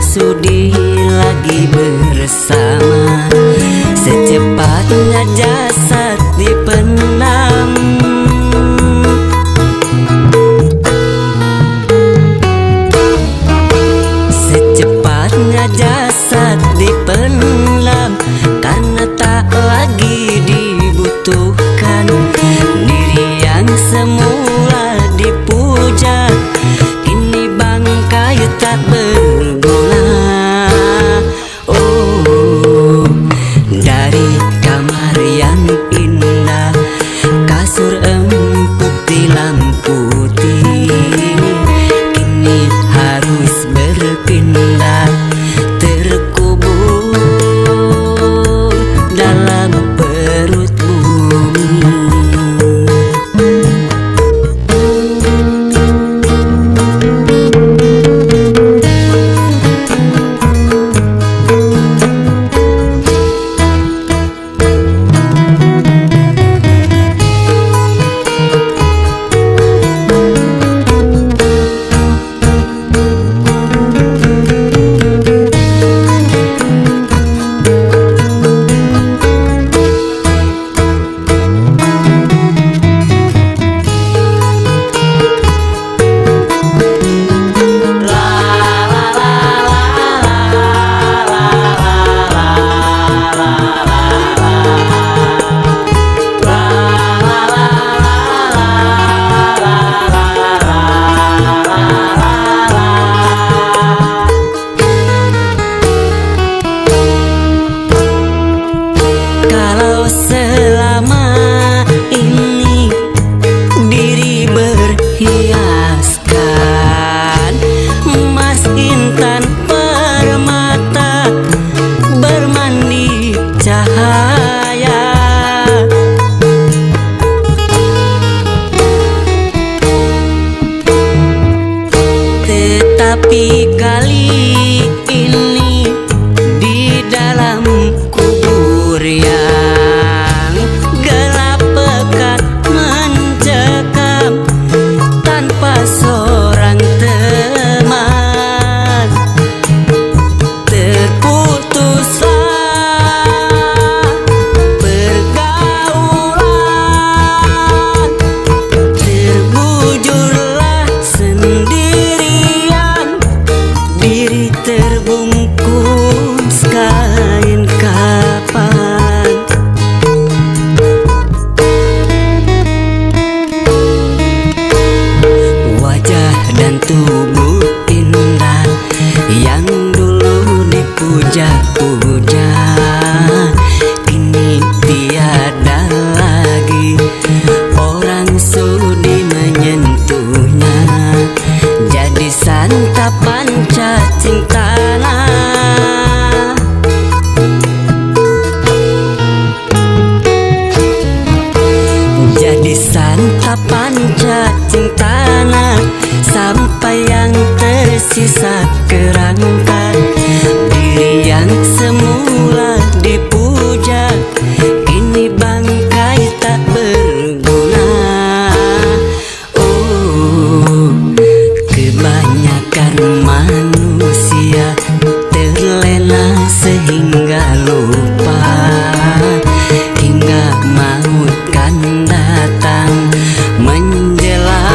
sudi lagi bersama, secepatnya jasad dipendam. Secepatnya jasad dipendam, karena tak lagi dibutuhkan. Diri yang semula dipuja, kini bangkai tak berguna. Oh, dari kamar yang indah, kasur empuk di lampu kini harus berpindah, terkubur dalam perut bumi. Kalau selama ini diri berhiaskan emas, intan, permata, bermandi cahaya, tetapi kali ini di dalam kubur yang gelap pekat mencekam, tanpa seorang teman, terputuslah pergaulan, terbujurlah sendirian, diri terbungkus kain kapan. Wajah dan tubuh indah yang dulu dipuja-puja, kini tiada lagi orang sudi menyentuhnya. Jadi santapan cacing tanah, jadi santapan cacing tanah, sampai yang tersisa kerangka. Diri yang semula dipuja, kini bangkai tak berguna. Oh, kebanyakan manusia terlena sehingga lupa, hingga maut kan datang menjelang.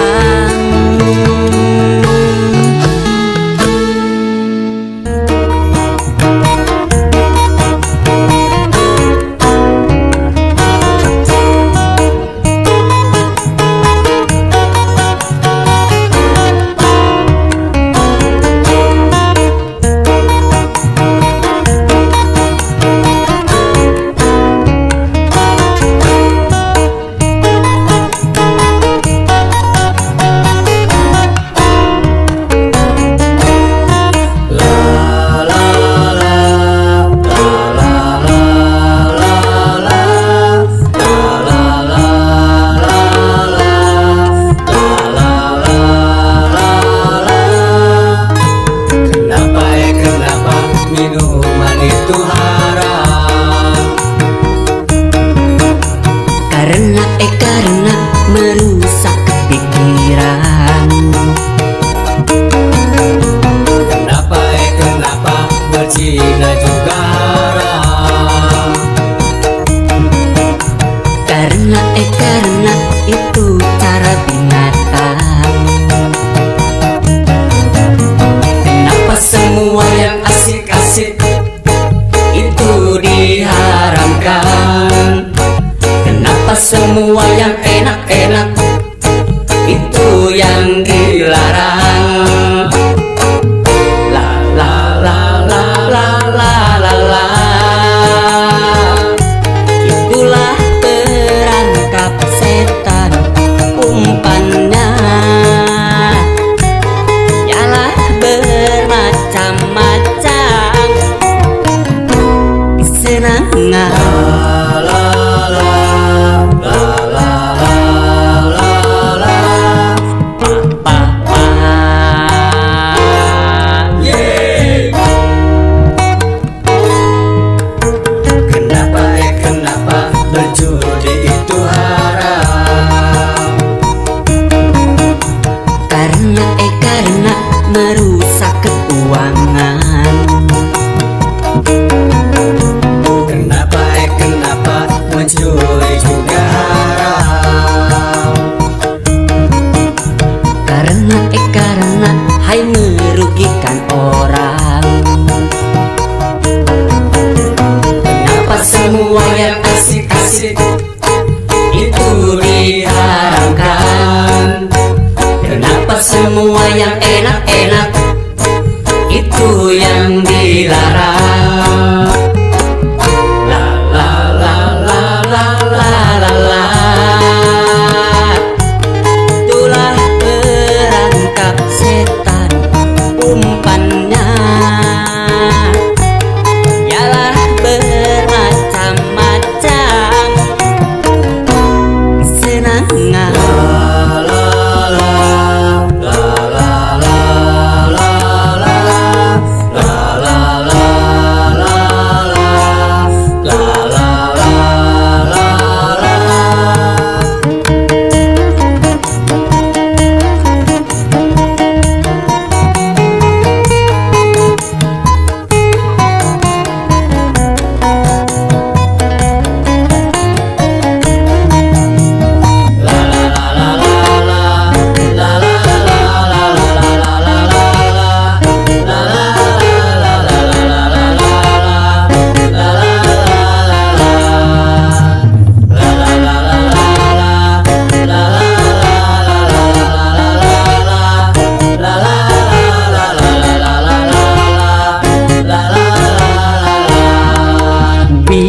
semua yang enak-enak itu yang dilarang. La la la la la la la la. Itulah perangkap setan, umpannya ialah bermacam-macam. Kesenangan berjudi itu haram. Karena merusak keuangan. Kenapa mencuri juga haram. Karena hai merugikan orang. Kenapa semua yang asik-asik itu diharamkan? Kenapa semua yang enak-enak itu yang dilarang? La la la la la la la la. Itulah perangkap setan, umpannya ialah bermacam-macam. Kesenangan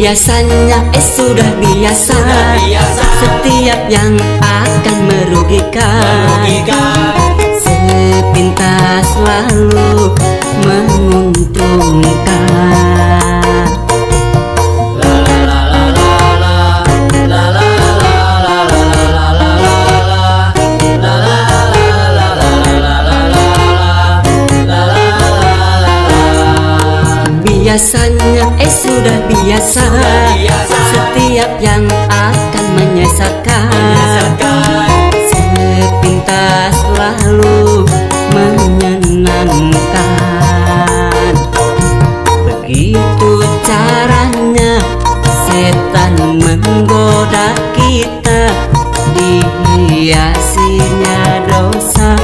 biasanya sudah biasa. Setiap yang akan merugikan sepintas lalu menguntungkan. Biasanya sudah biasa. Setiap yang akan menyesatkan sepintas lalu menyenangkan. Begitu caranya setan menggoda kita, dihiasinya dosa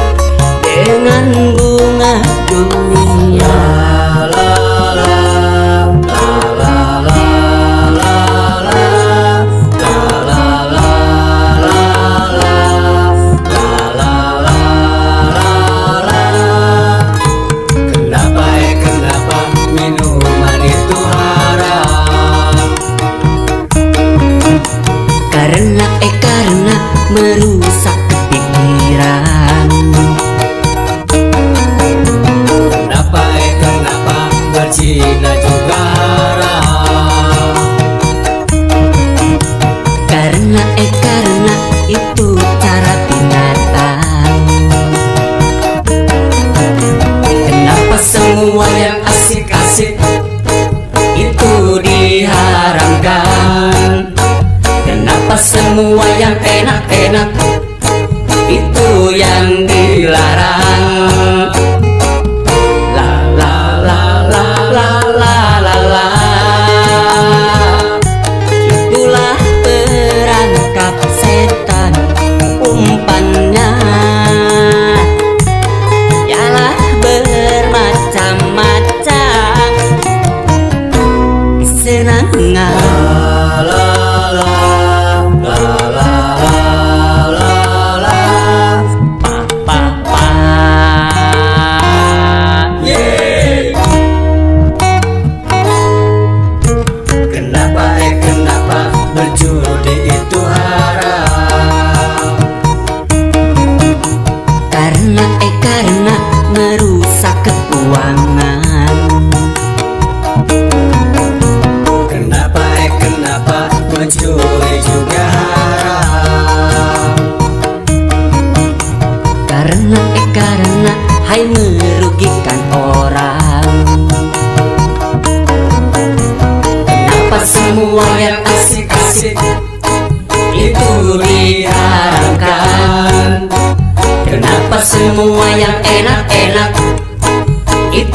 dengan bunga dunia. Karena merusak pikiran. Kenapa berzina juga haram. Karena itu cara binatang. Kenapa semua yang asik-asik itu diharamkan? Kenapa semua yang enak-enak itu yang dilarang? La la la la la la la la. Itulah perangkap setan, umpannya ialah bermacam-macam.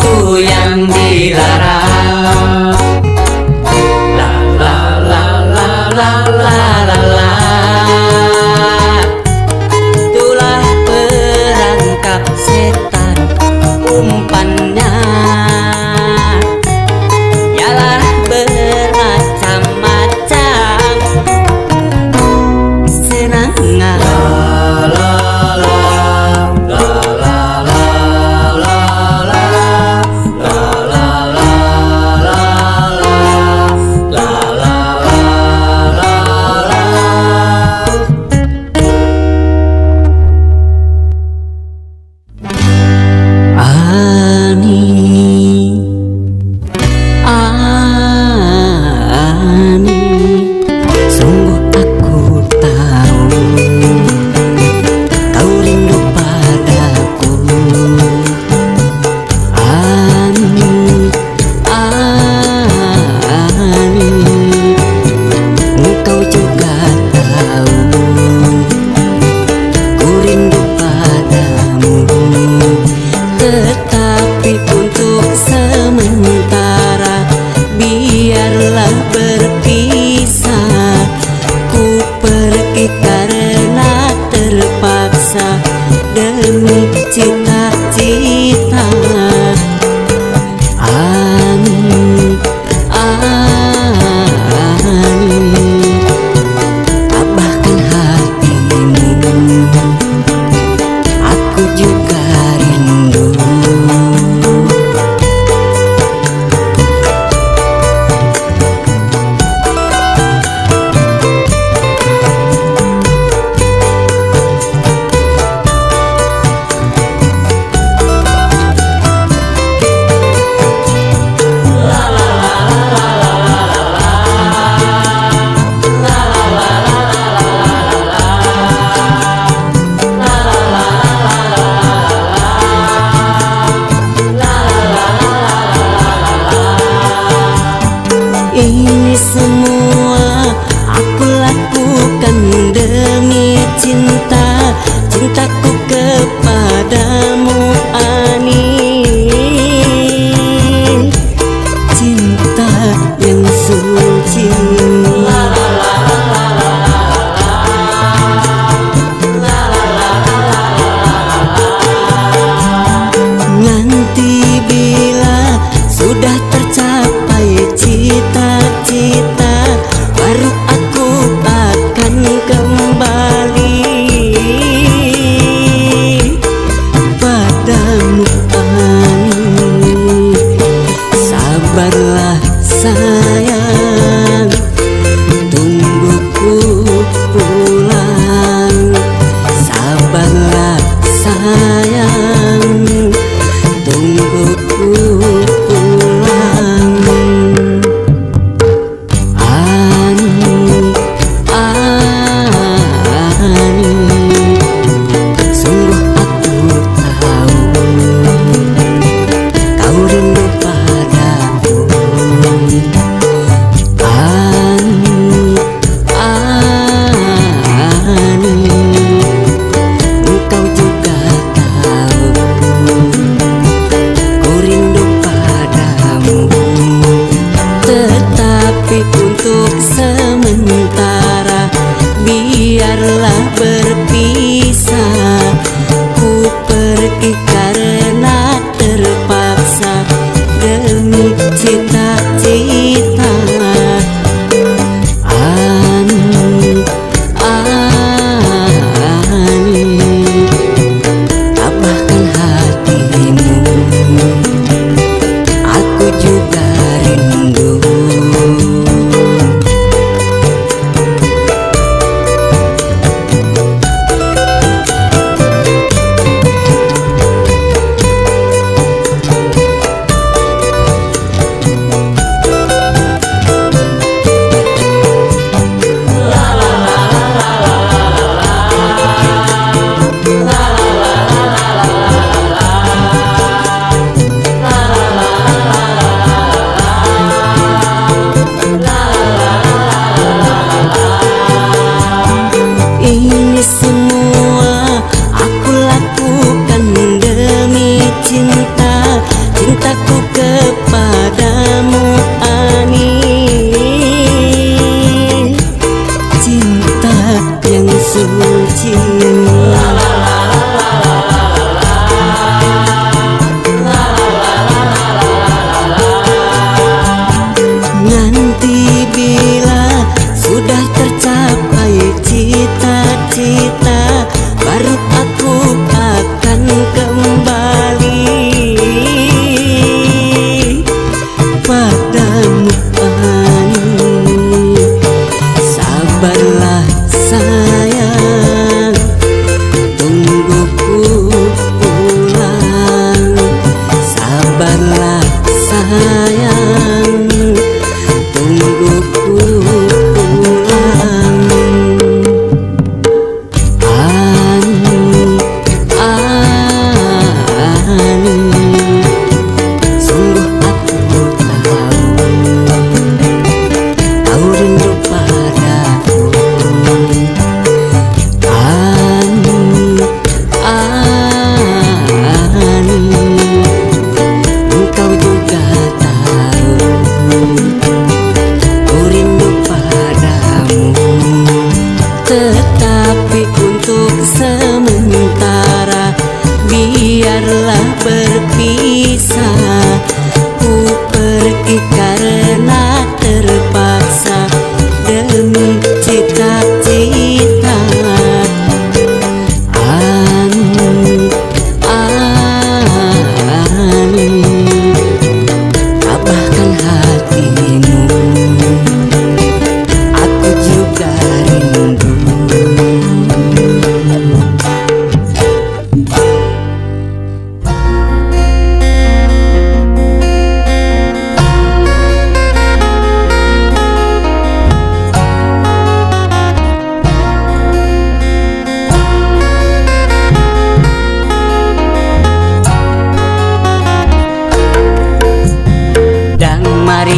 itu yang dilarang. La la la la la la la la. Itulah perangkap setan, umpannya ialah bermacam-macam. Senang la la la la la la la la la la.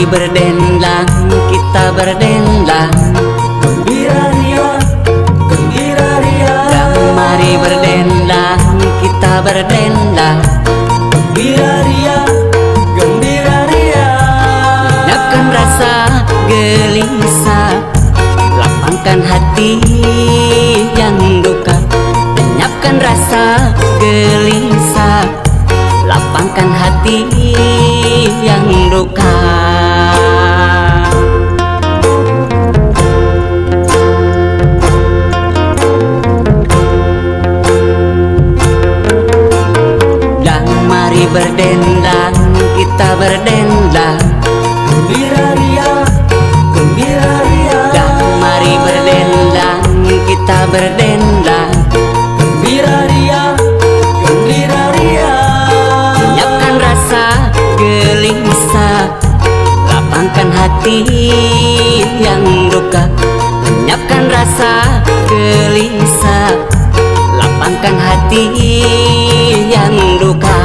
berdendang, kita berdendang. Gembira ria, gembira ria. Dan mari berdendang, kita berdendang. Gembira ria, gembira ria. Lenyapkan rasa gelisah, lapangkan hati yang duka. Lenyapkan rasa gelisah, lapangkan hati yang duka. Dan mari berdendang, kita berdendang. Gembira ria, gembira ria. Dan mari berdendang, kita berdendang. Gembira ria, gembira ria. Lenyapkan rasa gelisah, lapangkan hati yang duka. Lenyapkan rasa gelisah, lapangkan hati yang duka.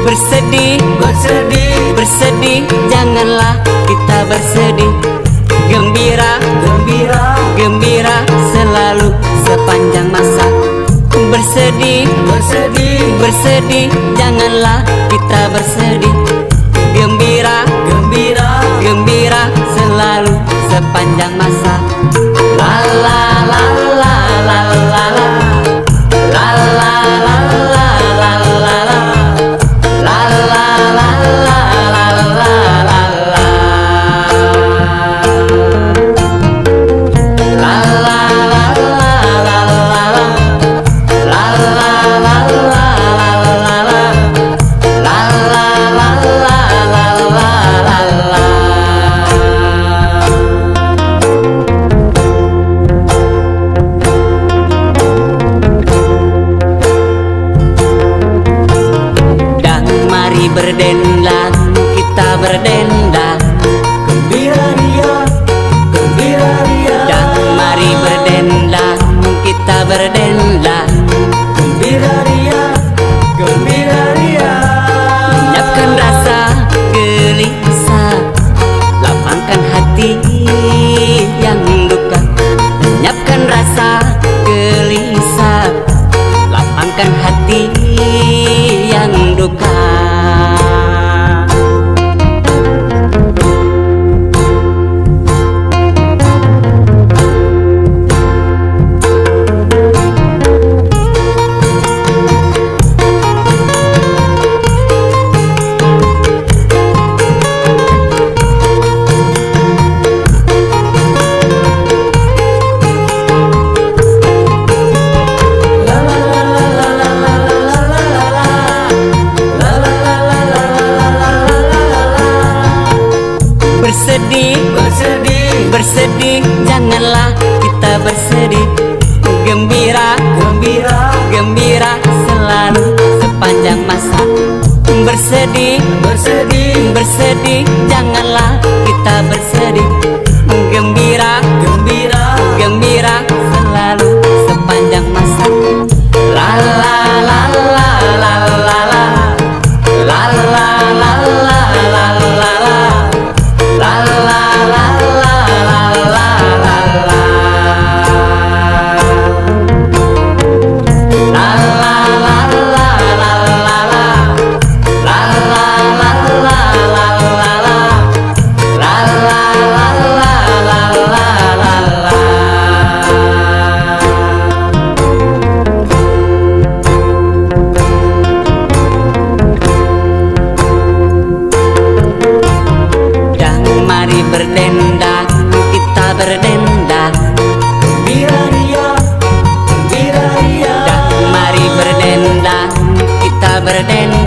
Bersedih, Bersedih, bersedih, janganlah kita bersedih. Gembira, gembira, gembira selalu sepanjang masa. Bersedih, bersedih, bersedih, janganlah kita bersedih. Gembira, gembira. gembira selalu sepanjang masa. La la la la la la la. La la la la la la la. La la la la la la la la. La la la la la la la. La la la la la la la. La la la la la la la. Dan mari berdendang, kita berdendang. Gembira ria, gembira ria. Dan mari berdendang, kita berdendang. Gembira ria, gembira ria. Lenyapkan rasa gelisah, lapangkan hati yang duka. Lenyapkan rasa gelisah, lapangkan hati yang duka. Bersedih, Bersedih, bersedih, janganlah kita bersedih. Gembira, gembira, gembira selalu sepanjang masa. Bersedih, bersedih, bersedih, janganlah kita bersedih. Gembira, gembira. gembira selalu sepanjang masa. La la la la la la la. La la la la la la la. La la la la la la la la. La la la la la la la. La la la la la la la. La la la la la la la. Dan mari berdendang, kita berdendang. Gembira ria, gembira ria. Dan mari berdendang, kita berdendang.